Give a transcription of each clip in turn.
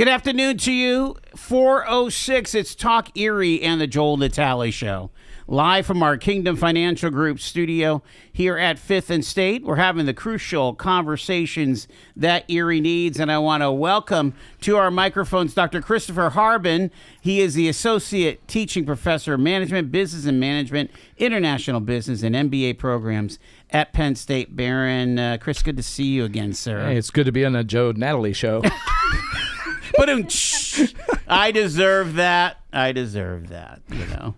Good afternoon to you. 4:06, it's Talk Erie and the Joel Natale Show. Live from our Kingdom Financial Group studio here at 5th and State. We're having the crucial conversations that Erie needs, and I want to welcome to our microphones Dr. Christopher Harben. He is the Associate Teaching Professor of Management, Business and Management, International Business, and MBA programs at Penn State Behrend. Chris, good to see you again, sir. Hey, it's good to be on the Joe Natalie show. But I deserve that. You know.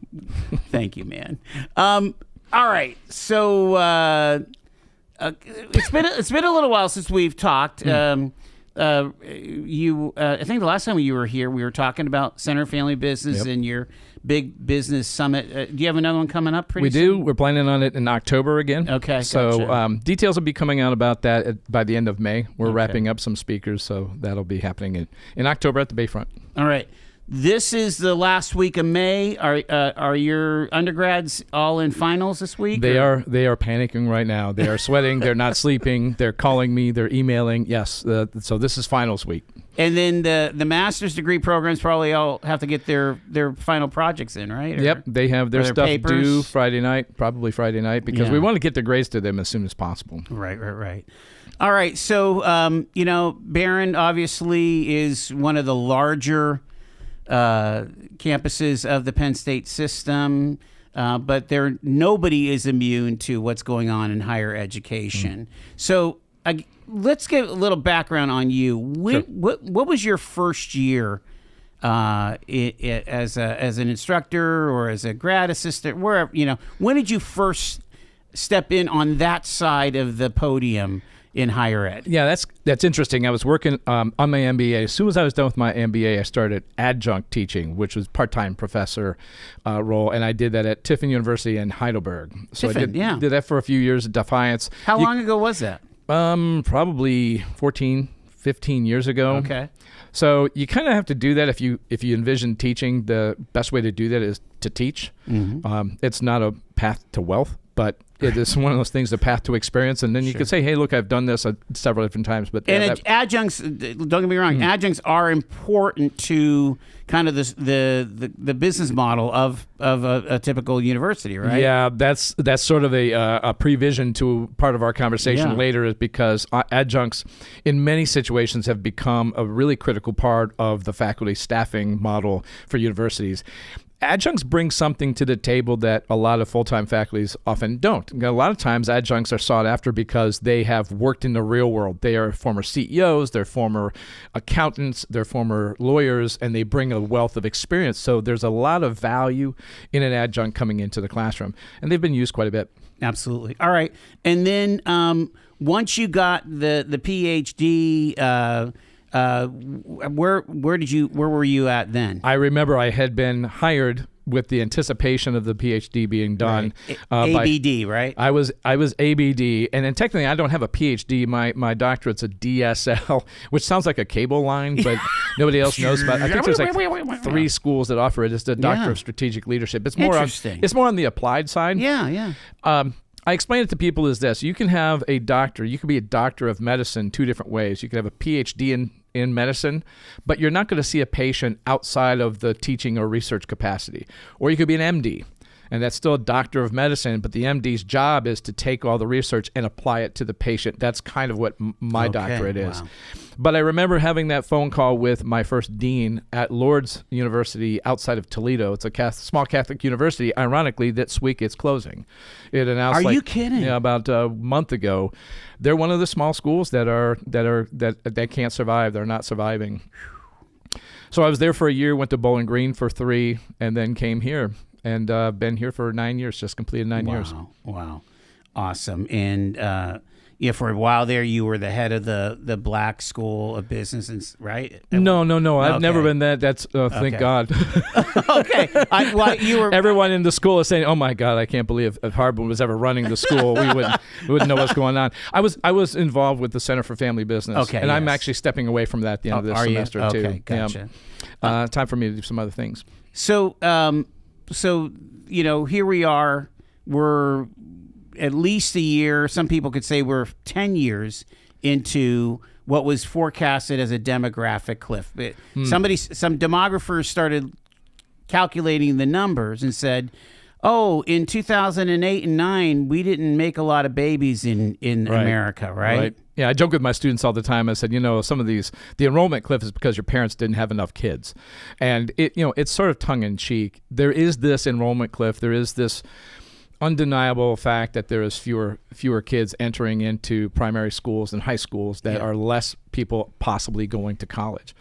Thank you, man. All right. So it's been a little while since we've talked. I think the last time you were here, we were talking about Center Family Business and your big business summit. Do you have another one coming up pretty soon? We do. We're planning on it in October again. Okay. So gotcha. Details will be coming out about that by the end of May. We're wrapping up some speakers, so that'll be happening in October at the Bayfront. All right. This is the last week of May. Are your undergrads all in finals this week? They are panicking right now. They are sweating. They're not sleeping. They're calling me. They're emailing. Yes. So this is finals week. And then the master's degree programs probably all have to get their final projects in, right? Yep. They have their stuff papers due probably Friday night, because we want to get the grades to them as soon as possible. Right. All right. So, Behrend obviously is one of the larger campuses of the Penn State system, but nobody is immune to what's going on in higher education. So let's get a little background on you. What was your first year as an instructor or as a grad assistant, wherever, when did you first step in on that side of the podium in higher ed? Yeah, that's interesting. I was working on my MBA. As soon as I was done with my MBA, I started adjunct teaching, which was part-time professor role, and I did that at Tiffin University in Heidelberg. So I did that for a few years at Defiance. How long ago was that? Probably 14, 15 years ago. Okay. So you kind of have to do that if you envision teaching. The best way to do that is to teach. Mm-hmm. It's not a path to wealth, but it is one of those things, the path to experience. And then you can say, hey, look, I've done this several different times. But adjuncts, don't get me wrong, adjuncts are important to kind of the business model of a typical university, right? Yeah, that's sort of a prevision to part of our conversation later, is because adjuncts in many situations have become a really critical part of the faculty staffing model for universities. Adjuncts bring something to the table that a lot of full-time faculties often don't. A lot of times adjuncts are sought after because they have worked in the real world. They are former CEOs, they're former accountants, they're former lawyers, and they bring a wealth of experience. So there's a lot of value in an adjunct coming into the classroom, and they've been used quite a bit. Absolutely. All right. And then once you got the PhD, where were you at then? I remember I had been hired with the anticipation of the PhD being done. Right. ABD, right? I was ABD, and then technically I don't have a PhD. My doctorate's a DSL, which sounds like a cable line, but nobody else knows about it. I think there's like 3 schools that offer it. It's the Doctor of Strategic Leadership. It's more it's more on the applied side. Yeah. I explain it to people as this: you can have a doctor. You can be a doctor of medicine 2 different ways. You can have a PhD in medicine, but you're not going to see a patient outside of the teaching or research capacity. Or you could be an MD, and that's still a doctor of medicine, but the MD's job is to take all the research and apply it to the patient. That's kind of what my doctorate is. But I remember having that phone call with my first dean at Lourdes University outside of Toledo. It's a small Catholic university. Ironically, this week it's closing. It announced. Are you kidding? Yeah, about a month ago. They're one of the small schools that can't survive. They're not surviving. So I was there for a year, went to Bowling Green for 3, and then came here, and been here for 9 years. Just completed 9 years. Wow, awesome. And for a while there, you were the head of the Black School of Business, right? No. I've never been that. That's thank God. Okay. Everyone in the school is saying, "Oh my God, I can't believe if Harben was ever running the school, we wouldn't know what's going on." I was involved with the Center for Family Business, and I'm actually stepping away from that at the end of this semester too. Okay, gotcha. Time for me to do some other things. So, here we are. We're at least a year. Some people could say we're 10 years into what was forecasted as a demographic cliff. Some demographers started calculating the numbers and said, oh, in 2008 and 9, we didn't make a lot of babies in America, right? Yeah, I joke with my students all the time. I said, some of the enrollment cliff is because your parents didn't have enough kids. And it's sort of tongue in cheek. There is this enrollment cliff. There is this undeniable fact that there is fewer kids entering into primary schools and high schools, that are less people possibly going to college.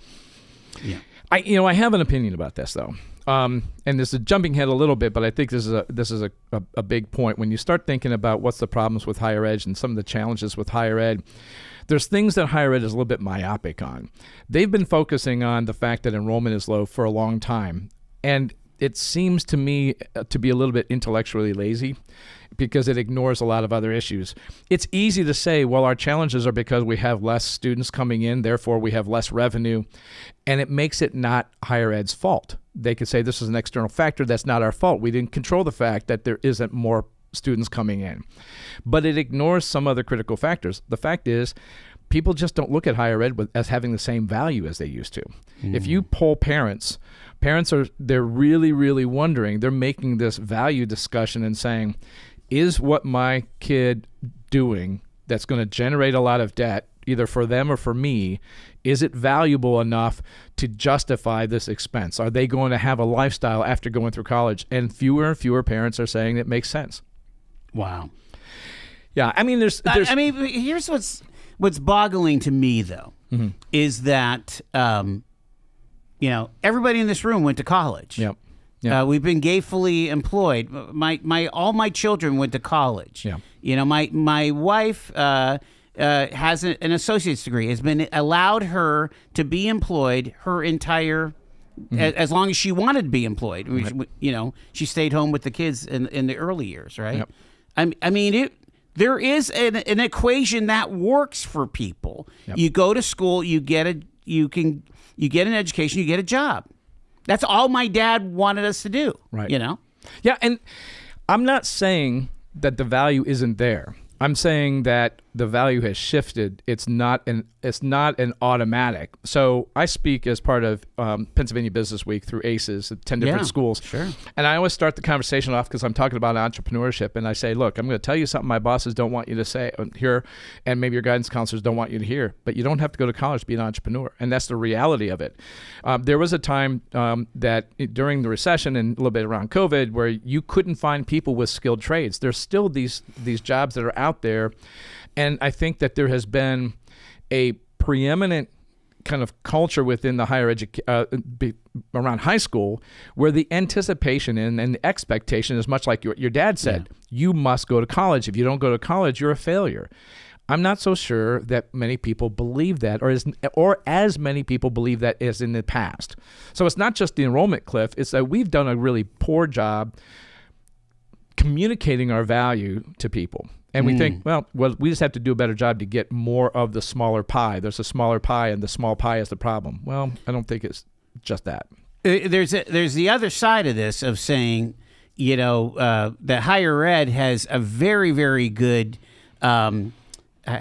Yeah. I have an opinion about this though. And this is jumping ahead a little bit, but I think this is a big point. When you start thinking about what's the problems with higher ed and some of the challenges with higher ed, there's things that higher ed is a little bit myopic on. They've been focusing on the fact that enrollment is low for a long time. And it seems to me to be a little bit intellectually lazy because it ignores a lot of other issues. It's easy to say, well, our challenges are because we have less students coming in, therefore we have less revenue, and it makes it not higher ed's fault. They could say this is an external factor, that's not our fault. We didn't control the fact that there isn't more students coming in. But it ignores some other critical factors. The fact is, people just don't look at higher ed as having the same value as they used to. If you poll parents they're really, really wondering, they're making this value discussion and saying, is what my kid doing that's going to generate a lot of debt, either for them or for me, is it valuable enough to justify this expense? Are they going to have a lifestyle after going through college? And fewer parents are saying it makes sense. Wow. Yeah, I mean, here's what's boggling to me though, is that everybody in this room went to college. Yep. Yeah. We've been gainfully employed. All my children went to college. Yeah. My wife has an associate's degree. Has been allowed her to be employed her entire, as long as she wanted to be employed. Right. She stayed home with the kids in the early years, right? Yep. I mean, there is an equation that works for people. Yep. You go to school, you get an education, you get a job. That's all my dad wanted us to do. Right. Yeah, and I'm not saying that the value isn't there. I'm saying that the value has shifted. It's not an automatic. So I speak as part of Pennsylvania Business Week through ACES at 10 different schools. Sure. And I always start the conversation off because I'm talking about entrepreneurship, and I say, look, I'm going to tell you something my bosses don't want you to hear, and maybe your guidance counselors don't want you to hear, but you don't have to go to college to be an entrepreneur, and that's the reality of it. There was a time that during the recession and a little bit around COVID where you couldn't find people with skilled trades. There's still these jobs that are out there. And I think that there has been a preeminent kind of culture within the higher education, around high school, where the anticipation and the expectation is much like your dad said, you must go to college. If you don't go to college, you're a failure. I'm not so sure that many people believe that, or as many people believe that as in the past. So it's not just the enrollment cliff. It's that we've done a really poor job communicating our value to people. And we think, well, we just have to do a better job to get more of the smaller pie. There's a smaller pie, and the small pie is the problem. Well, I don't think it's just that. There's the other side of this of saying, that higher ed has a very, very good, how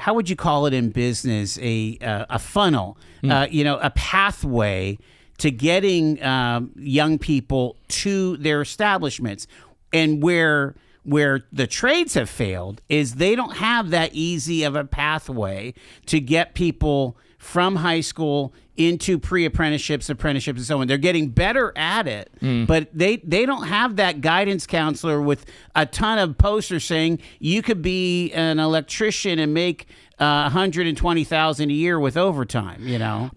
would you call it in business, a funnel, a pathway to getting young people to their establishments. And where the trades have failed is they don't have that easy of a pathway to get people from high school into pre-apprenticeships, apprenticeships, and so on. They're getting better at it, but they don't have that guidance counselor with a ton of posters saying you could be an electrician and make $120,000 a year with overtime.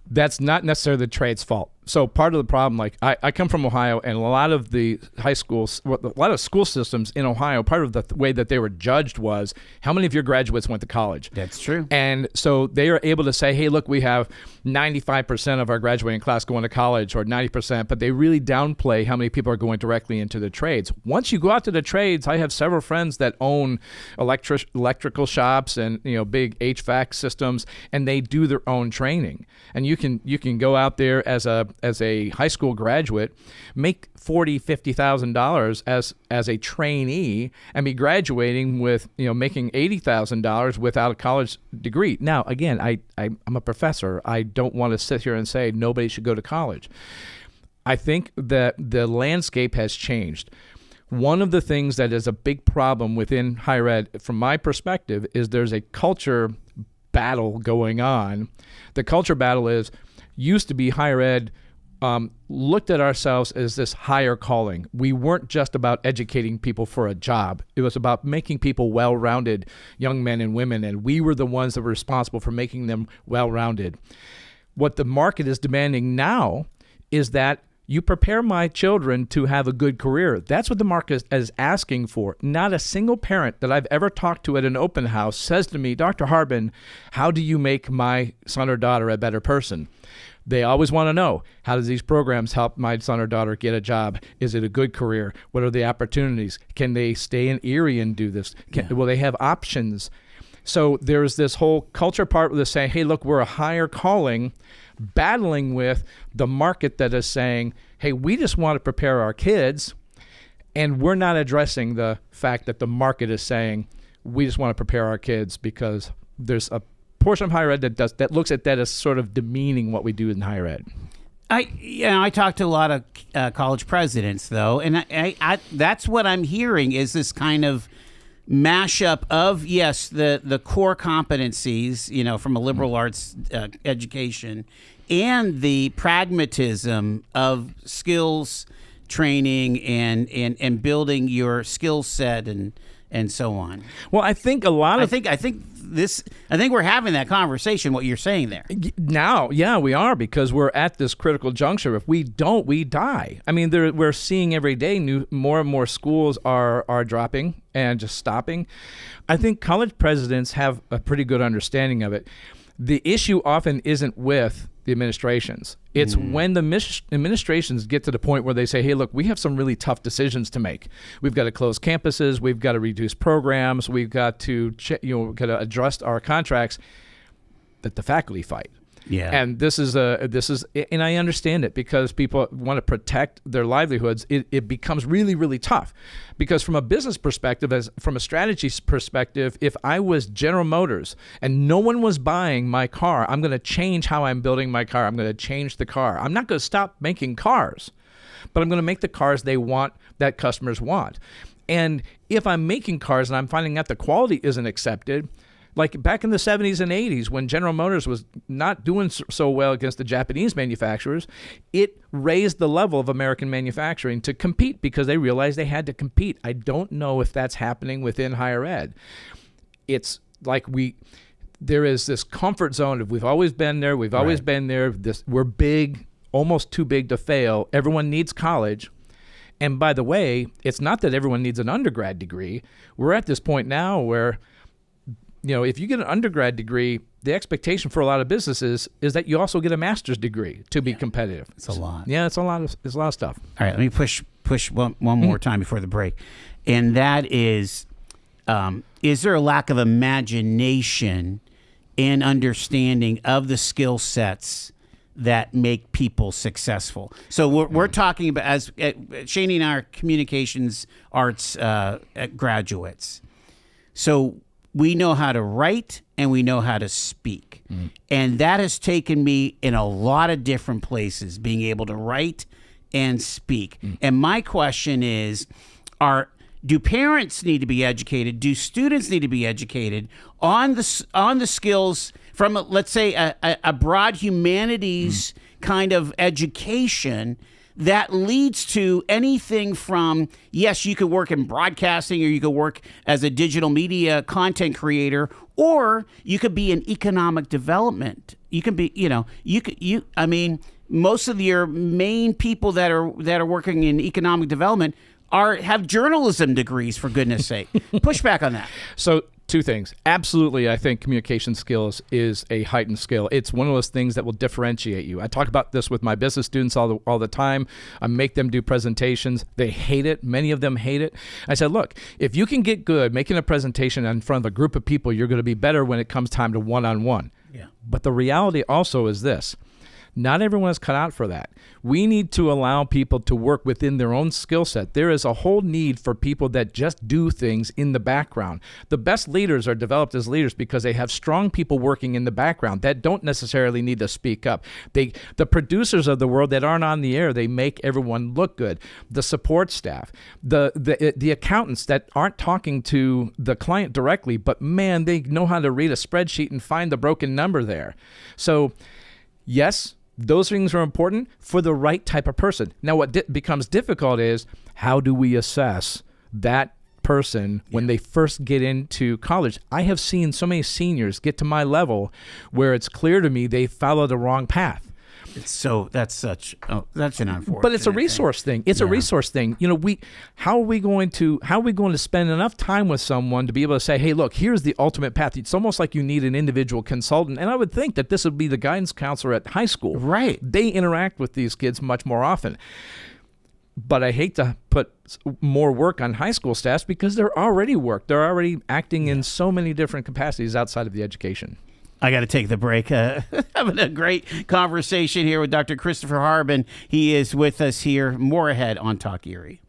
That's not necessarily the trade's fault. So part of the problem, like I come from Ohio, and a lot of the high schools, a lot of school systems in Ohio, part of the way that they were judged was how many of your graduates went to college. That's true. And so they are able to say, hey, look, we have 95% of our graduating class going to college, or 90%, but they really downplay how many people are going directly into the trades. Once you go out to the trades, I have several friends that own electrical shops and big HVAC systems, and they do their own training. And you can go out there as a as a high school graduate, make $40,000-$50,000 as a trainee, and be graduating with making $80,000 without a college degree. Now, again, I'm a professor. I don't want to sit here and say nobody should go to college. I think that the landscape has changed. One of the things that is a big problem within higher ed, from my perspective, is there's a culture battle going on. The culture battle used to be higher ed looked at ourselves as this higher calling. We weren't just about educating people for a job. It was about making people well-rounded young men and women, and we were the ones that were responsible for making them well-rounded. What the market is demanding now is that you prepare my children to have a good career. That's what the market is asking for. Not a single parent that I've ever talked to at an open house says to me, Dr. Harben, how do you make my son or daughter a better person? They always want to know, how do these programs help my son or daughter get a job? Is it a good career? What are the opportunities? Can they stay in Erie and do this? Will they have options? So there's this whole culture part where they say, hey, look, we're a higher calling, battling with the market that is saying, hey, we just want to prepare our kids, and we're not addressing the fact that the market is saying we just want to prepare our kids, because there's a portion of higher ed that looks at that as sort of demeaning what we do in higher ed. I talk to a lot of college presidents, though, and I that's what I'm hearing is this kind of mashup of, yes, the core competencies, from a liberal arts education, and the pragmatism of skills training and building your skill set and so on. Well, I think I think we're having that conversation, what you're saying there. Now, yeah, we are, because we're at this critical juncture. If we don't, we die. I mean, we're seeing every day more and more schools are dropping and just stopping. I think college presidents have a pretty good understanding of it. The issue often isn't with the administrations. It's when the administrations get to the point where they say, hey, look, we have some really tough decisions to make. We've got to close campuses. We've got to reduce programs. We've got to adjust our contracts, that the faculty fight. Yeah. And this is and I understand it, because people want to protect their livelihoods. It becomes really, really tough, because from a business perspective, from a strategy perspective, if I was General Motors and no one was buying my car, I'm going to change how I'm building my car. I'm going to change the car. I'm not going to stop making cars, but I'm going to make the cars they want, that customers want. And if I'm making cars and I'm finding out the quality isn't accepted, like back in the 70s and 80s, when General Motors was not doing so well against the Japanese manufacturers, it raised the level of American manufacturing to compete, because they realized they had to compete. I don't know if that's happening within higher ed. It's like there is this comfort zone of, we've always been there, we're big, almost too big to fail. Everyone needs college. And by the way, it's not that everyone needs an undergrad degree. We're at this point now where, if you get an undergrad degree, the expectation for a lot of businesses is that you also get a master's degrry to be competitive. It's a lot. Yeah, it's a lot of stuff. All right, let me push one more time before the break. And that is there a lack of imagination and understanding of the skill sets that make people successful? So we're talking about, as Shani and I are communications arts graduates. So we know how to write and we know how to speak. And that has taken me in a lot of different places, being able to write and speak. And my question is, do parents need to be educated? Do students need to be educated on the skills from, let's say, a broad humanities kind of education that leads to anything from, yes, you could work in broadcasting, or you could work as a digital media content creator, or you could be in economic development. You can be, I mean, most of your main people that are working in economic development have journalism degrees, for goodness sake. Push back on that. So, two things. Absolutely, I think communication skills is a heightened skill. It's one of those things that will differentiate you. I talk about this with my business students all the time. I make them do presentations. They hate it. Many of them hate it. I said, look, if you can get good making a presentation in front of a group of people, you're going to be better when it comes time to one-on-one. Yeah. But the reality also is this. Not everyone is cut out for that. We need to allow people to work within their own skill set. There is a whole need for people that just do things in the background. The best leaders are developed as leaders because they have strong people working in the background that don't necessarily need to speak up. The producers of the world that aren't on the air, they make everyone look good. The support staff, the accountants that aren't talking to the client directly, but man, they know how to read a spreadsheet and find the broken number there. So yes, those things are important for the right type of person. Now, what becomes difficult is how do we assess that person when they first get into college? I have seen so many seniors get to my level where it's clear to me they follow the wrong path. That's an unfortunate. But it's a resource thing. It's a resource thing. How are we going to spend enough time with someone to be able to say, hey, look, here's the ultimate path. It's almost like you need an individual consultant. And I would think that this would be the guidance counselor at high school. Right. They interact with these kids much more often. But I hate to put more work on high school staffs because they're already acting in so many different capacities outside of the education. I got to take the break. Having a great conversation here with Dr. Christopher Harben. He is with us here. More ahead on Talk Erie.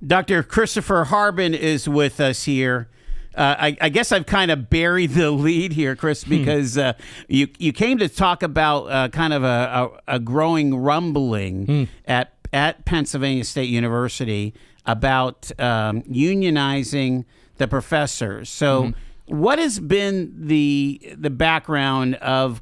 Dr. Christopher Harben is with us here. I guess I've kind of buried the lead here, Chris, because you came to talk about kind of a growing rumbling at Pennsylvania State University about unionizing the professors. So what has been the background of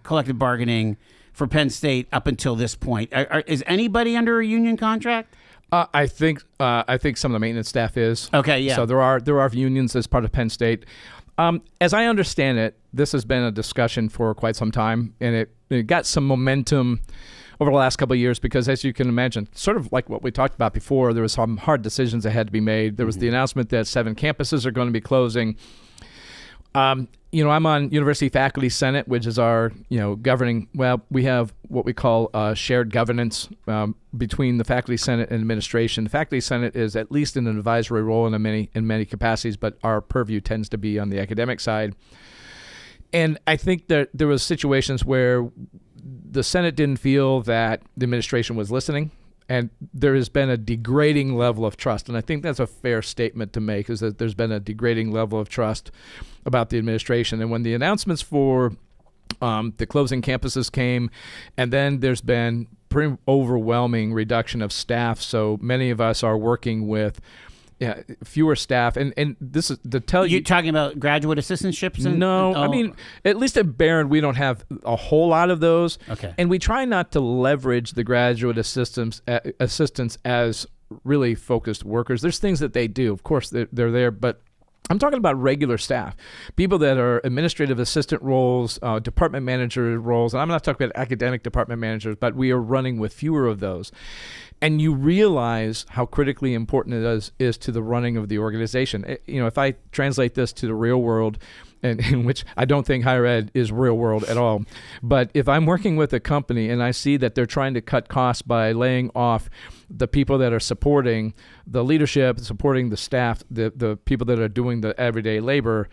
collective bargaining for Penn State up until this point? Is anybody under a union contract? I think some of the maintenance staff is. Okay, yeah. So there are unions as part of Penn State. As I understand it, this has been a discussion for quite some time, and it got some momentum over the last couple of years because, as you can imagine, sort of like what we talked about before, there was some hard decisions that had to be made. There was the announcement that 7 campuses are going to be closing. I'm on University Faculty Senate, which is our, governing. Well, we have what we call shared governance between the Faculty Senate and administration. The Faculty Senate is at least in an advisory role in many capacities, but our purview tends to be on the academic side. And I think that there was situations where the Senate didn't feel that the administration was listening. And there has been a degrading level of trust. And I think that's a fair statement to make, is that there's been a degrading level of trust about the administration. And when the announcements for the closing campuses came, and then there's been pretty overwhelming reduction of staff. So many of us are working with fewer staff. And this is to tell you. You're talking about graduate assistantships? No, I mean, at least at Behrend, we don't have a whole lot of those. Okay. And we try not to leverage the graduate assistants as really focused workers. There's things that they do. Of course, they're there, but I'm talking about regular staff, people that are administrative assistant roles, department manager roles. And I'm not talking about academic department managers, but we are running with fewer of those. And you realize how critically important it is to the running of the organization. If I translate this to the real world, and in which I don't think higher ed is real world at all. But if I'm working with a company and I see that they're trying to cut costs by laying off the people that are supporting the leadership, supporting the staff, the people that are doing the everyday labor,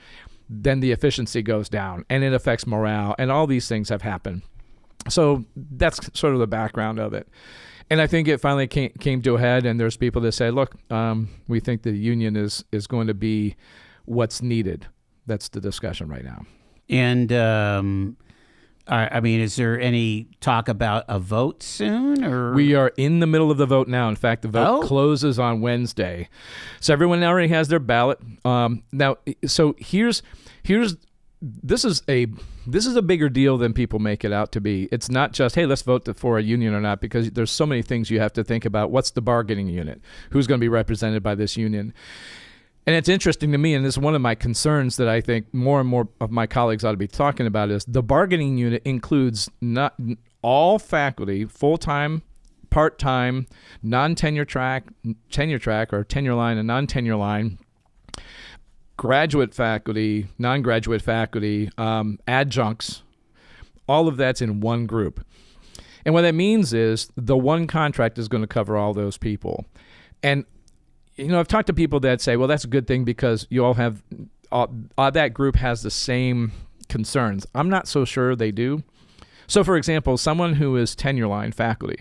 then the efficiency goes down and it affects morale. And all these things have happened. So that's sort of the background of it. And I think it finally came to a head, and there's people that said, look, we think the union is going to be what's needed. That's the discussion right now. And, is there any talk about a vote soon? Or we are in the middle of the vote now. In fact, the vote closes on Wednesday. So everyone already has their ballot. Now, so this is a bigger deal than people make it out to be. It's not just, hey, let's vote for a union or not, because there's so many things you have to think about. What's the bargaining unit? Who's going to be represented by this union? And it's interesting to me, and this is one of my concerns that I think more and more of my colleagues ought to be talking about, is the bargaining unit includes not all faculty, full-time, part-time, non-tenure track, tenure track, or tenure line and non-tenure line, graduate faculty, non-graduate faculty, adjuncts. All of that's in one group. And what that means is the one contract is going to cover all those people. And I've talked to people that say, well, that's a good thing because you all have, that group has the same concerns. I'm not so sure they do. So, for example, someone who is tenure line faculty,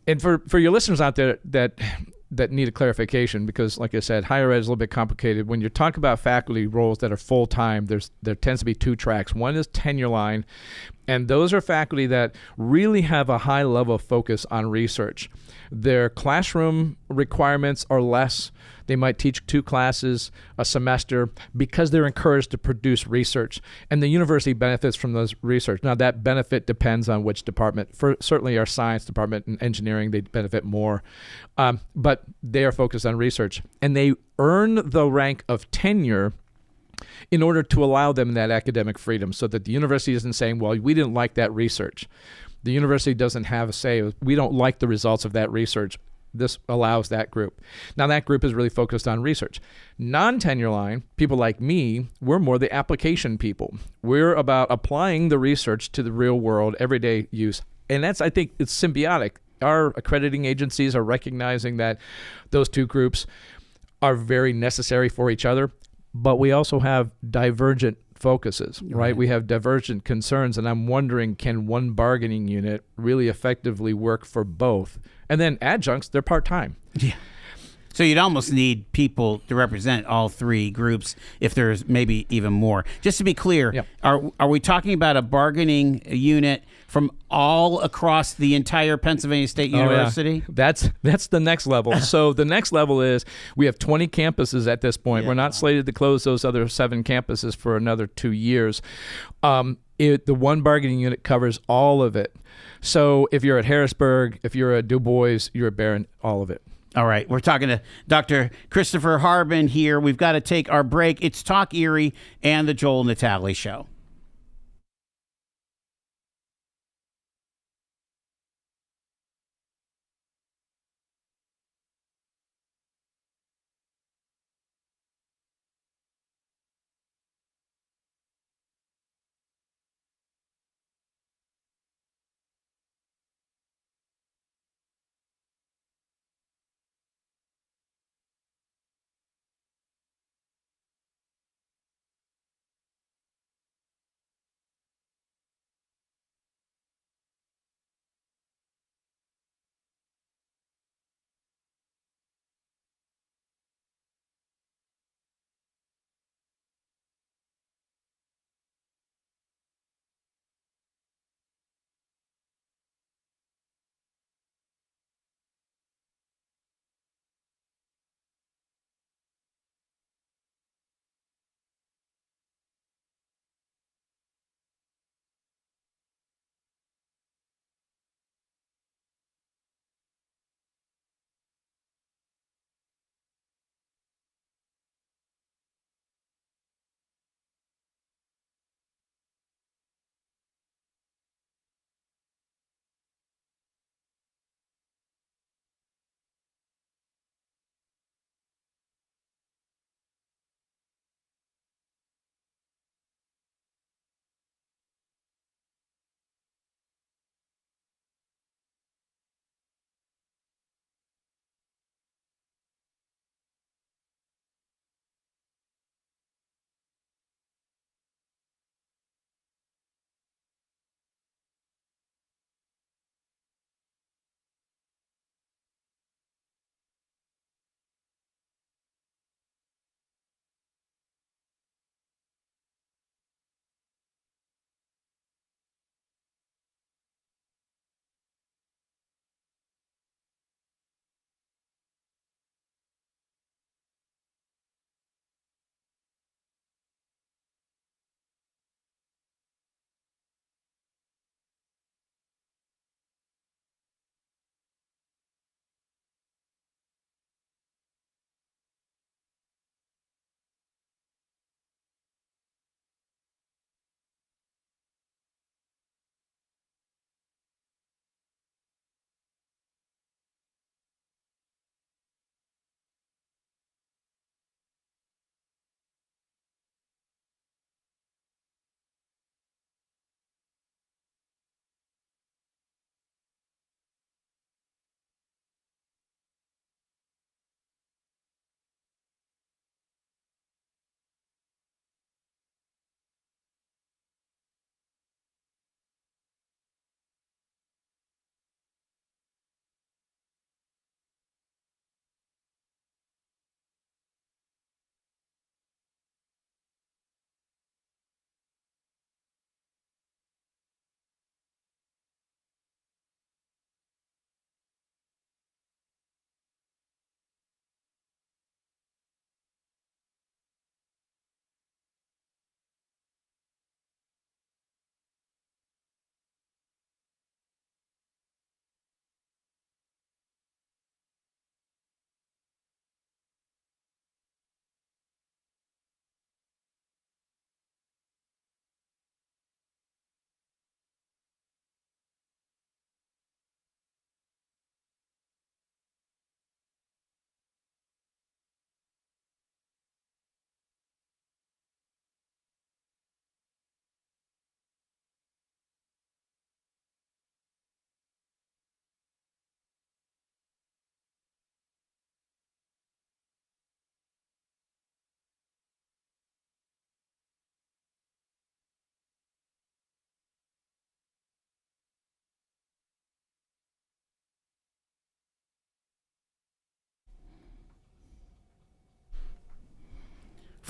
and for your listeners out there that need a clarification, because like I said, higher ed is a little bit complicated. When you're talking about faculty roles that are full-time, there tends to be two tracks. One is tenure line, and those are faculty that really have a high level of focus on research. Their classroom requirements are less. They might teach 2 classes a semester because they're encouraged to produce research, and the university benefits from those research. Now, that benefit depends on which department. For certainly our science department and engineering, they benefit more, but they are focused on research, and they earn the rank of tenure in order to allow them that academic freedom, so that the university isn't saying, well, we didn't like that research. The university doesn't have a say. We don't like the results of that research. This allows that group. Now, that group is really focused on research. Non-tenure line, people like me, we're more the application people. We're about applying the research to the real world, everyday use. And I think it's symbiotic. Our accrediting agencies are recognizing that those two groups are very necessary for each other, but we also have divergent focuses, right? We have divergent concerns, and I'm wondering, can one bargaining unit really effectively work for both? And then adjuncts, they're part-time. Yeah. So you'd almost need people to represent all 3 groups, if there's maybe even more. Just to be clear, are we talking about a bargaining unit from all across the entire Pennsylvania State University? That's the next level. So the next level is we have 20 campuses at this point. We're not slated to close those other 7 campuses for another 2 years. The one bargaining unit covers all of it. So if you're at Harrisburg, if you're at Du Bois, you're at Behrend, all of it. All right. We're talking to Dr. Christopher Harben here. We've got to take our break. It's Talk Erie and the Joel Natale Show.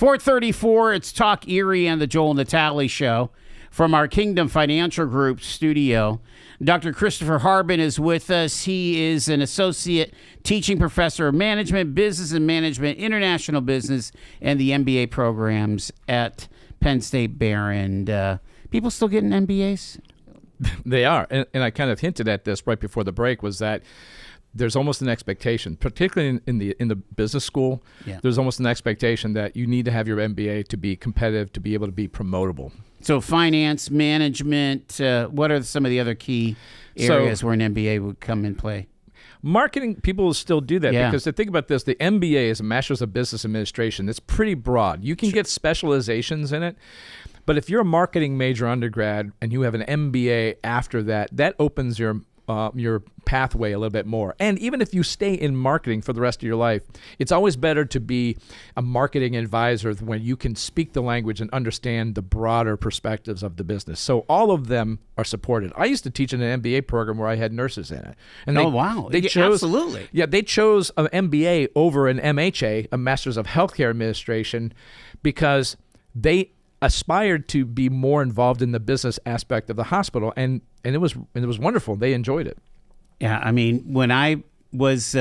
4:34, it's Talk Erie and the Joel Natale Show from our Kingdom Financial Group studio. Dr. Christopher Harben is with us. He is an associate teaching professor of management, business and management, international business, and the MBA programs at Penn State Behrend. People still getting MBAs? They are. And I kind of hinted at this right before the break, was that there's almost an expectation, particularly in the business school, there's almost an expectation that you need to have your MBA to be competitive, to be able to be promotable. So finance, management, what are some of the other key areas where an MBA would come in play? Marketing, people will still do that because think about this. The MBA is a Master's of Business Administration. It's pretty broad. You can get specializations in it. But if you're a marketing major undergrad and you have an MBA after that, that opens your pathway a little bit more. And even if you stay in marketing for the rest of your life, it's always better to be a marketing advisor when you can speak the language and understand the broader perspectives of the business. So all of them are supported. I used to teach in an MBA program where I had nurses in it. And They chose, absolutely. Yeah, they chose an MBA over an MHA, a Master's of Healthcare Administration, because they aspired to be more involved in the business aspect of the hospital, and it was wonderful. They enjoyed it. Yeah, I mean, when I was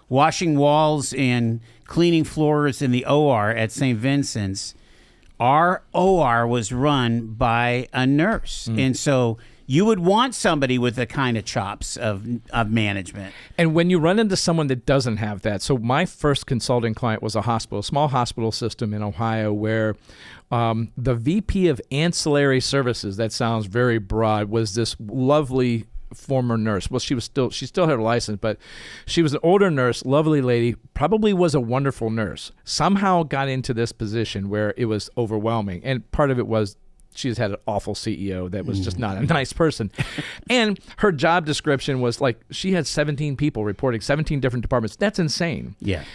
washing walls and cleaning floors in the OR at St. Vincent's, our OR was run by a nurse, and so you would want somebody with the kind of chops of management. And when you run into someone that doesn't have that, so my first consulting client was a hospital, a small hospital system in Ohio, where the VP of Ancillary Services, that sounds very broad, was this lovely former nurse. Well, she still had her license, but she was an older nurse, lovely lady, probably was a wonderful nurse. Somehow got into this position where it was overwhelming. And part of it was she's had an awful CEO that was just not a nice person. And her job description was like she had 17 people reporting, 17 different departments. That's insane. Yeah.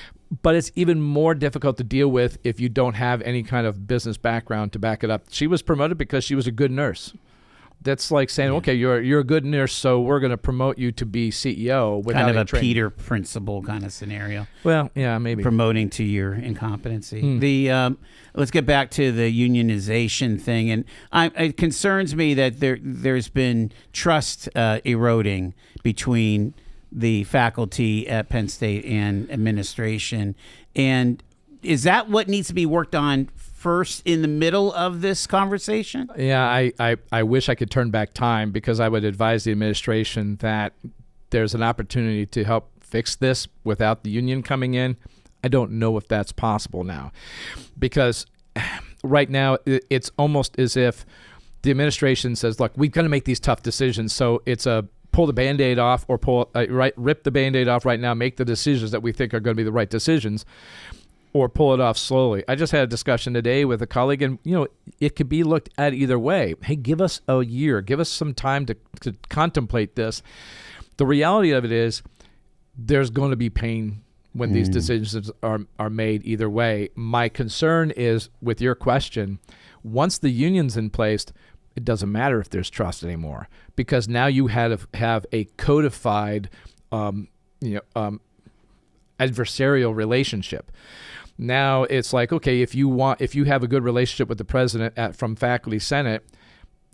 But it's even more difficult to deal with if you don't have any kind of business background to back it up. She was promoted because she was a good nurse. That's like saying, okay, you're a good nurse, so we're going to promote you to be CEO. Without kind of a training. Peter principle kind of scenario. Well, yeah, maybe. Promoting to your incompetency. Let's get back to the unionization thing. And it concerns me that there's been trust eroding between the faculty at Penn State and administration. And is that what needs to be worked on first in the middle of this conversation? Yeah, I wish I could turn back time, because I would advise the administration that there's an opportunity to help fix this without the union coming in. I don't know if that's possible now, because right now it's almost as if the administration says, look, we've got to make these tough decisions. So it's a pull the Band-Aid off, or rip the Band-Aid off right now, make the decisions that we think are going to be the right decisions, or pull it off slowly. I just had a discussion today with a colleague, and it could be looked at either way. Hey, give us a year, give us some time to contemplate this. The reality of it is there's going to be pain when these decisions are made either way. My concern is, with your question, once the union's in place, it doesn't matter if there's trust anymore, because now you have a codified adversarial relationship. Now it's like, okay, if you have a good relationship with the president from faculty senate,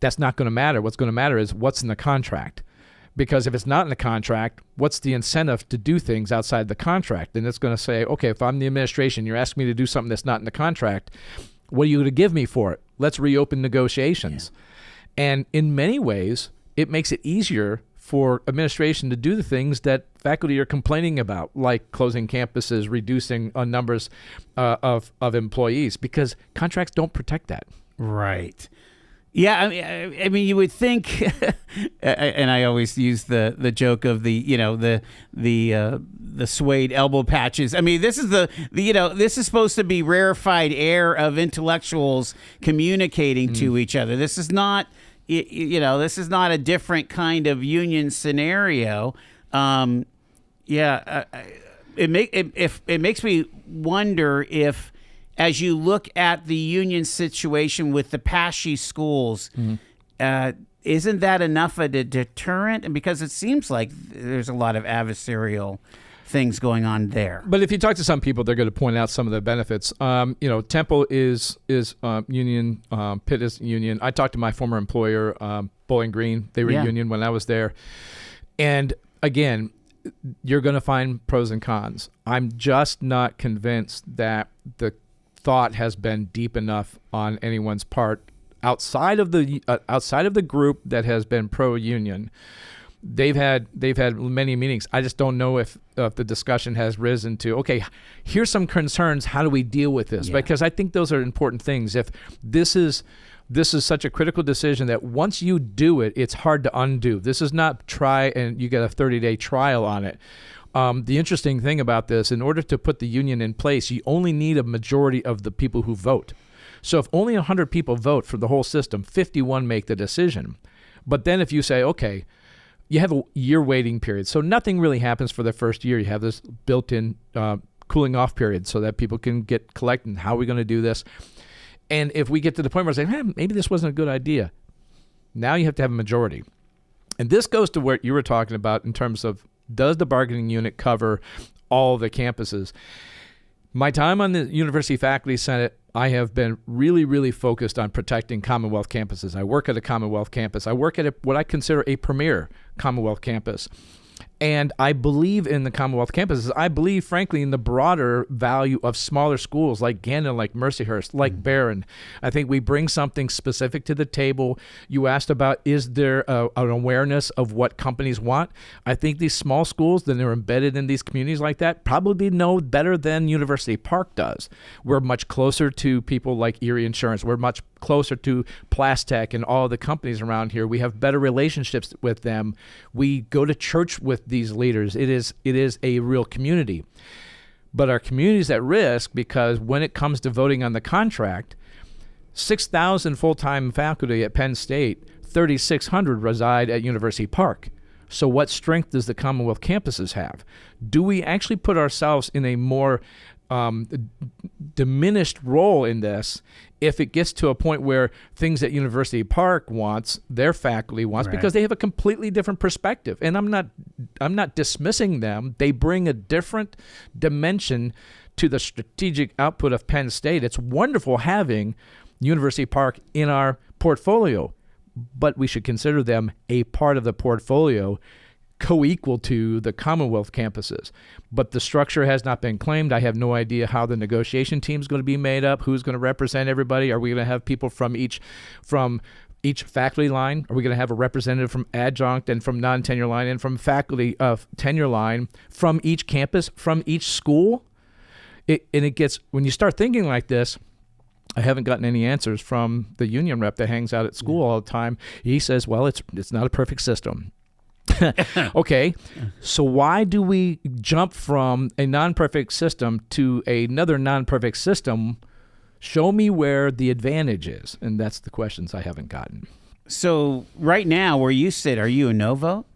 that's not going to matter. What's going to matter is what's in the contract. Because if it's not in the contract, what's the incentive to do things outside the contract? And it's going to say, okay, if I'm the administration, you're asking me to do something that's not in the contract, what are you going to give me for it? Let's reopen negotiations. Yeah. And in many ways, it makes it easier for administration to do the things that faculty are complaining about, like closing campuses, reducing numbers of employees, because contracts don't protect that. Right. Yeah, I mean, you would think, and I always use the joke of the suede elbow patches. I mean, this is this is supposed to be rarefied air of intellectuals communicating to each other. This is not. This is not a different kind of union scenario. It makes me wonder if, as you look at the union situation with the Pashy schools, isn't that enough of a deterrent? And because it seems like there's a lot of adversarial things going on there. But if you talk to some people, they're going to point out some of the benefits. Temple is union, Pitt is union. I talked to my former employer, Bowling Green. They were union when I was there. And again, you're going to find pros and cons. I'm just not convinced that the thought has been deep enough on anyone's part outside of the group that has been pro-union. They've had many meetings. I just don't know if the discussion has risen to, okay, here's some concerns. How do we deal with this? Because I think those are important things. If this is such a critical decision that once you do it, it's hard to undo. This is not try and you get a 30-day trial on it. The interesting thing about this, in order to put the union in place, you only need a majority of the people who vote. So if only 100 people vote for the whole system, 51 make the decision. But then if you say, okay, you have a year waiting period. So nothing really happens for the first year. You have this built-in cooling off period so that people can get collected. How are we going to do this? And if we get to the point where we're saying, maybe this wasn't a good idea, now you have to have a majority. And this goes to what you were talking about in terms of, does the bargaining unit cover all the campuses? My time on the University Faculty Senate, I have been really, really focused on protecting Commonwealth campuses. I work at a Commonwealth campus. I work at what I consider a premier Commonwealth campus. And I believe in the Commonwealth campuses. I believe, frankly, in the broader value of smaller schools like Gannon, like Mercyhurst, like Behrend. I think we bring something specific to the table. You asked about, is there an awareness of what companies want? I think these small schools that are embedded in these communities like that probably know better than University Park does. We're much closer to people like Erie Insurance. We're much closer to Plastech and all the companies around here. We have better relationships with them. We go to church with these leaders. It is a real community. But our community is at risk because when it comes to voting on the contract, 6,000 full-time faculty at Penn State, 3,600 reside at University Park. So what strength does the Commonwealth campuses have? Do we actually put ourselves in a more diminished role in this if it gets to a point where things that University Park wants, their faculty wants, because they have a completely different perspective? And I'm not dismissing them. They bring a different dimension to the strategic output of Penn State. It's wonderful having University Park in our portfolio, but we should consider them a part of the portfolio co-equal to the Commonwealth campuses. But the structure has not been claimed. I have no idea how the negotiation team is going to be made up, who's going to represent everybody. Are we going to have people from each faculty line? Are we going to have a representative from adjunct and from non-tenure line and from faculty of tenure line from each campus, from each school? When you start thinking like this, I haven't gotten any answers from the union rep that hangs out at school all the time. He says, well, it's not a perfect system. Okay, so why do we jump from a non-perfect system to another non-perfect system? Show me where the advantage is. And that's the questions I haven't gotten. So right now, where you sit, are you a no vote?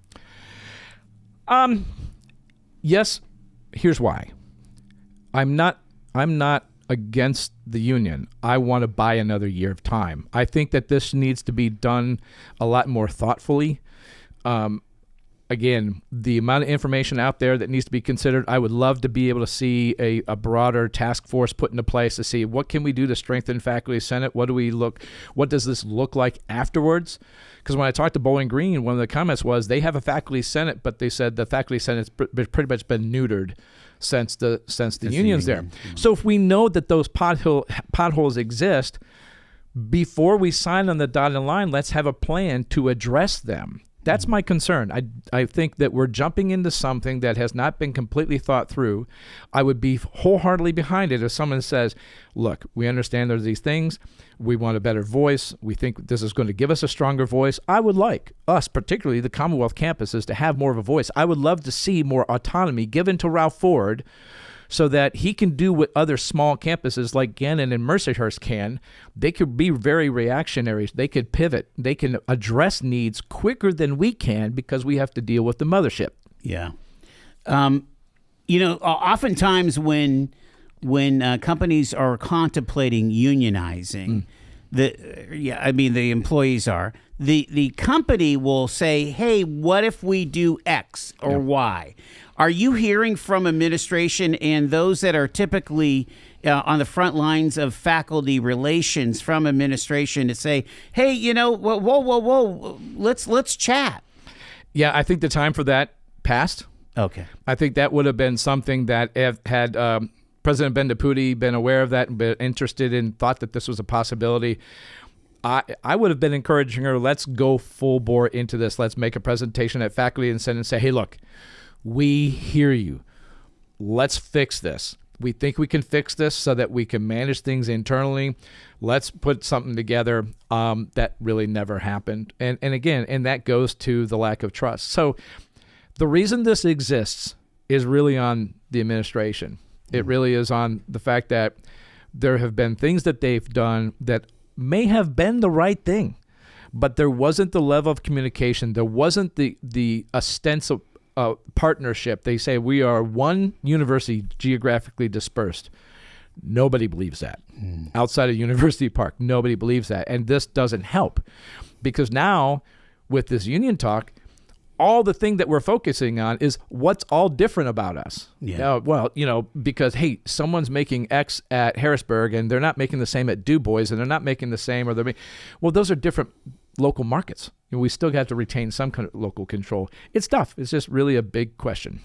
Yes. Here's why. I'm not against the union. I want to buy another year of time. I think that this needs to be done a lot more thoughtfully. Again, the amount of information out there that needs to be considered, I would love to be able to see a broader task force put into place to see what can we do to strengthen Faculty Senate? What does this look like afterwards? Because when I talked to Bowling Green, one of the comments was they have a Faculty Senate, but they said the Faculty Senate's pretty much been neutered since the union's there. Mm-hmm. So if we know that those potholes exist, before we sign on the dotted line, let's have a plan to address them. That's my concern. I think that we're jumping into something that has not been completely thought through. I would be wholeheartedly behind it if someone says, look, we understand there's these things. We want a better voice. We think this is going to give us a stronger voice. I would like us, particularly the Commonwealth campuses, to have more of a voice. I would love to see more autonomy given to Ralph Ford so that he can do what other small campuses like Gannon and Mercyhurst can. They could be very reactionary. They could pivot. They can address needs quicker than we can because we have to deal with the mothership. Yeah. Oftentimes when companies are contemplating unionizing, the employees are, the company will say, hey, what if we do X or Y? Are you hearing from administration and those that are typically on the front lines of faculty relations from administration to say, hey, whoa, let's chat? Yeah, I think the time for that passed. Okay. I think that would have been something that had President Bendapudi been aware of that and been interested in, thought that this was a possibility, I would have been encouraging her, let's go full bore into this. Let's make a presentation at Faculty and Senate and say, hey, look, we hear you. Let's fix this. We think we can fix this so that we can manage things internally. Let's put something together that really never happened. And that goes to the lack of trust. So the reason this exists is really on the administration. It really is on the fact that there have been things that they've done that may have been the right thing, but there wasn't the level of communication. There wasn't the ostensible partnership. They say we are one university geographically dispersed. Nobody believes that. Outside of University Park, nobody believes that. And this doesn't help, because now with this union talk, all the thing that we're focusing on is what's all different about us. Yeah. Because, hey, someone's making X at Harrisburg and they're not making the same at Du Bois, and they're not making the same, well, those are different local markets. We still have to retain some kind of local control. It's tough. It's just really a big question.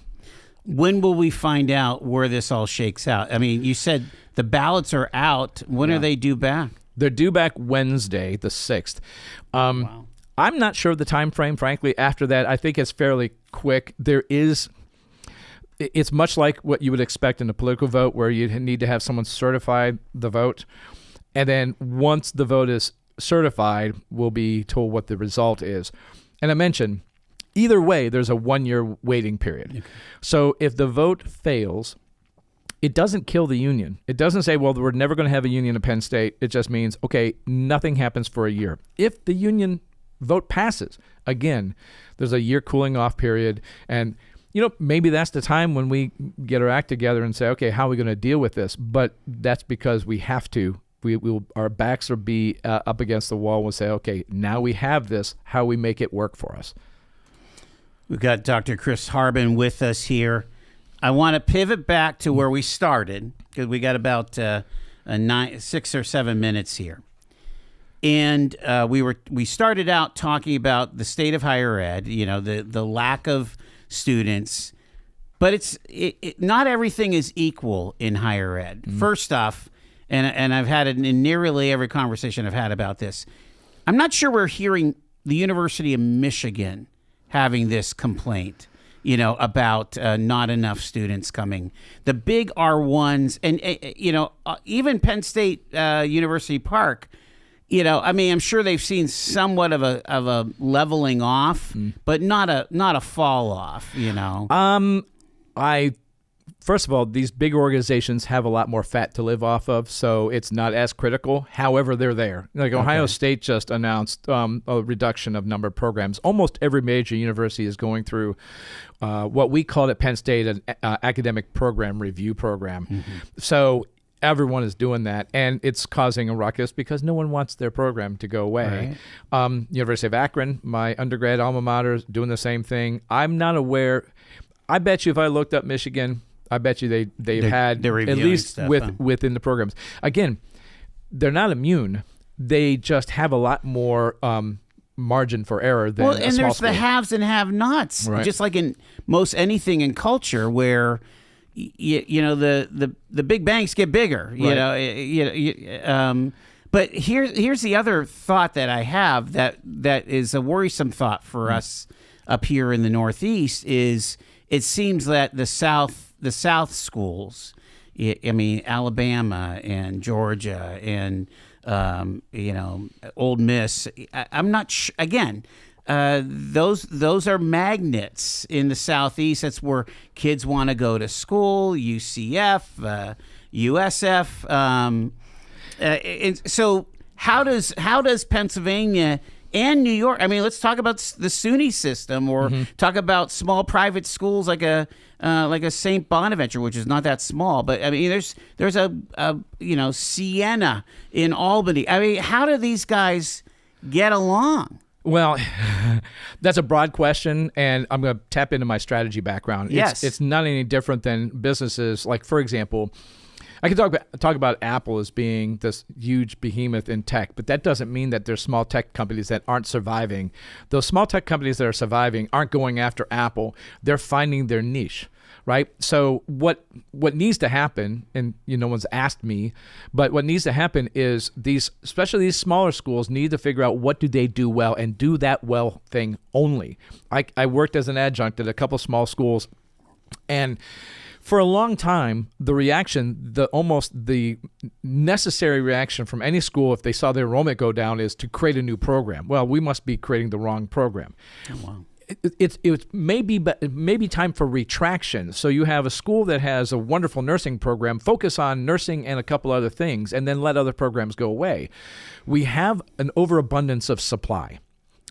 When will we find out where this all shakes out? I mean, you said the ballots are out. When are they due back? They're due back Wednesday, the 6th. Wow. I'm not sure of the time frame, frankly. After that, I think it's fairly quick. It's much like what you would expect in a political vote, where you need to have someone certify the vote. And then once the vote is certified, we'll be told what the result is. And I mentioned, either way, there's a 1-year waiting period. Okay. So if the vote fails, it doesn't kill the union. It doesn't say, well, we're never going to have a union at Penn State. It just means, okay, nothing happens for a year. If the union vote passes, again, there's a year cooling off period. And, maybe that's the time when we get our act together and say, okay, how are we going to deal with this? But that's because we have to. Our backs will be up against the wall. We'll say, okay, now we have this. How we make it work for us? We've got Dr. Chris Harben with us here. I want to pivot back to where we started, because we got about 6 or 7 minutes here. And we started out talking about the state of higher ed, the lack of students, but not everything is equal in higher ed. First off, and I've had it in nearly every conversation I've had about this, I'm not sure we're hearing the University of Michigan having this complaint, about not enough students coming. The big R1s, and even Penn State University Park. I'm sure they've seen somewhat of a leveling off, but not a fall off. First of all, these big organizations have a lot more fat to live off of, so it's not as critical. However, they're there. Like Ohio State just announced a reduction of number of programs. Almost every major university is going through what we called at Penn State an academic program review program. So everyone is doing that, and it's causing a ruckus because no one wants their program to go away. Right. University of Akron, my undergrad alma mater, is doing the same thing. I'm not aware. I bet you if I looked up Michigan, I bet you they've had at least stuff, within the programs. Again, they're not immune. They just have a lot more margin for error than a small and there's school. The haves and have-nots, right. Just like in most anything in culture, where the big banks get bigger. Right. But here's the other thought that I have that is a worrisome thought for us up here in the Northeast is it seems that the South schools, Alabama and Georgia and Ole Miss. I'm not again. Those are magnets in the Southeast. That's where kids want to go to school. UCF, USF. And so how does Pennsylvania and New York? Let's talk about the SUNY system, or talk about small private schools like a St. Bonaventure, which is not that small. But there's a Siena in Albany. How do these guys get along? Well, that's a broad question, and I'm going to tap into my strategy background. Yes. It's not any different than businesses. Like, for example, I can talk about Apple as being this huge behemoth in tech, but that doesn't mean that there's small tech companies that aren't surviving. Those small tech companies that are surviving aren't going after Apple. They're finding their niche, right? So what needs to happen, and no one's asked me, but what needs to happen is especially these smaller schools need to figure out what do they do well and do that well thing only. I worked as an adjunct at a couple small schools, and for a long time, the necessary reaction from any school if they saw their enrollment go down is to create a new program. Well, we must be creating the wrong program. Oh, wow. It may be time for retraction. So you have a school that has a wonderful nursing program, focus on nursing and a couple other things, and then let other programs go away. We have an overabundance of supply.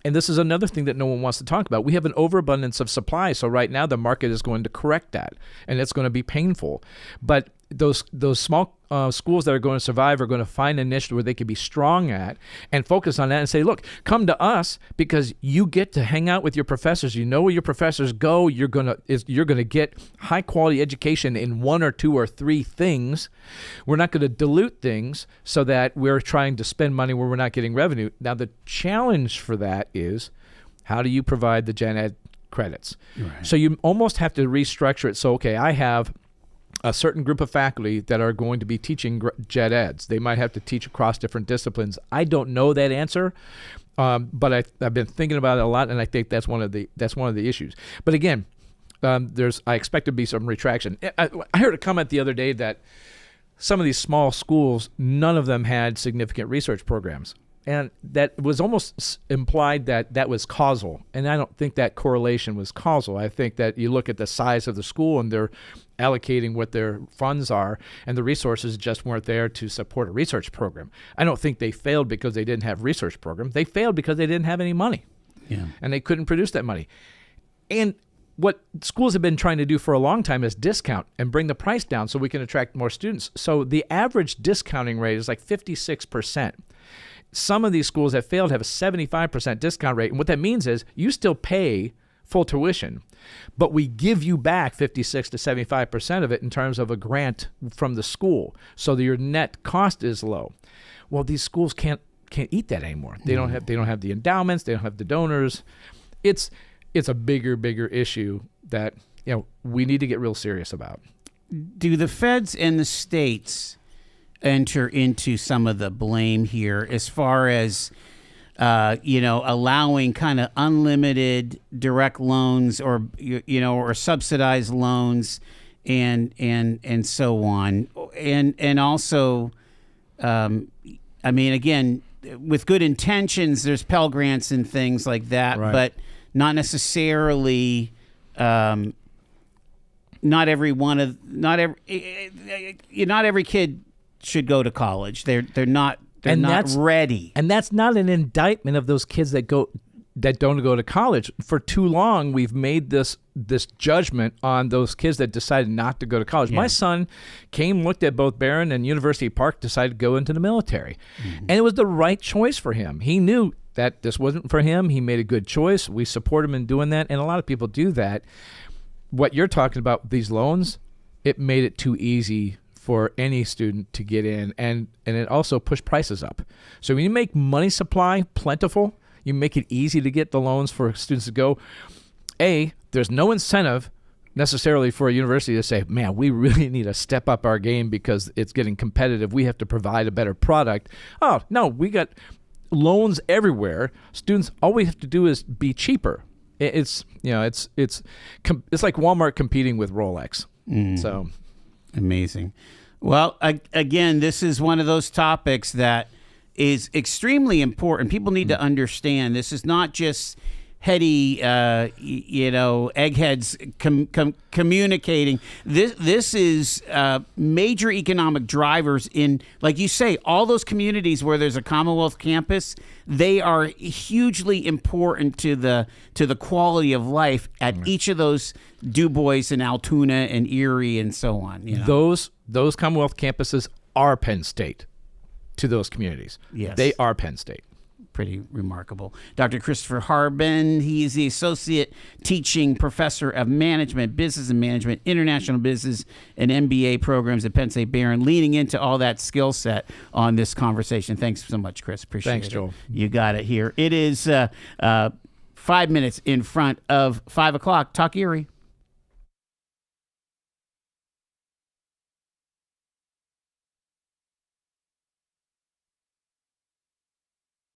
And this is another thing that no one wants to talk about. We have an overabundance of supply. So right now the market is going to correct that, and it's going to be painful. But those small schools that are going to survive are going to find a niche where they can be strong at and focus on that and say, look, come to us because you get to hang out with your professors. You know where your professors go. You're going to get high quality education in one or two or three things. We're not going to dilute things so that we're trying to spend money where we're not getting revenue. Now, the challenge for that is how do you provide the gen ed credits? Right. So you almost have to restructure it. So, okay, I have a certain group of faculty that are going to be teaching gen eds. They might have to teach across different disciplines. I don't know that answer, but I've been thinking about it a lot, and I think that's one of the issues. But again, I expect to be some retraction. I heard a comment the other day that some of these small schools, none of them had significant research programs. And that was almost implied that was causal. And I don't think that correlation was causal. I think that you look at the size of the school and they're allocating what their funds are, and the resources just weren't there to support a research program. I don't think they failed because they didn't have research program. They failed because they didn't have any money. Yeah. And they couldn't produce that money. And what schools have been trying to do for a long time is discount and bring the price down so we can attract more students. So the average discounting rate is like 56%. Some of these schools that failed have a 75% discount rate. And what that means is you still pay full tuition, but we give you back 56 to 75% of it in terms of a grant from the school. So that your net cost is low. Well, these schools can't eat that anymore. They don't have the endowments, they don't have the donors. It's a bigger issue that we need to get real serious about. Do the feds and the states enter into some of the blame here as far as allowing kind of unlimited direct loans or or subsidized loans and so on, and also again, with good intentions there's Pell Grants and things like that, right, but not necessarily not every kid should go to college. They're not ready. And that's not an indictment of those kids that don't go to college. For too long, we've made this judgment on those kids that decided not to go to college. Yeah. My son looked at both Behrend and University Park, decided to go into the military. Mm-hmm. And it was the right choice for him. He knew that this wasn't for him. He made a good choice. We support him in doing that. And a lot of people do that. What you're talking about, these loans, it made it too easy for any student to get in, and it also pushed prices up. So when you make money supply plentiful, you make it easy to get the loans for students to go. There's no incentive necessarily for a university to say, man, we really need to step up our game because it's getting competitive. We have to provide a better product. Oh, no, we got loans everywhere. Students, all we have to do is be cheaper. It's like Walmart competing with Rolex. So amazing. Well, again, this is one of those topics that is extremely important. People need to understand this is not just heady, eggheads communicating. This is major economic drivers in, like you say, all those communities where there's a Commonwealth campus. They are hugely important to the quality of life at each of those Du Bois and Altoona and Erie and so on. Those Commonwealth campuses are Penn State to those communities. Yes. They are Penn State. pretty remarkable. Dr. Christopher Harben, he is the Associate Teaching Professor of Management, Business and Management, International Business, and MBA programs at Penn State Behrend, leaning into all that skill set on this conversation. Thanks so much, Chris. Appreciate it. Thanks, Joel. You got it here. It is 5 minutes in front of 5 o'clock. Talk Erie.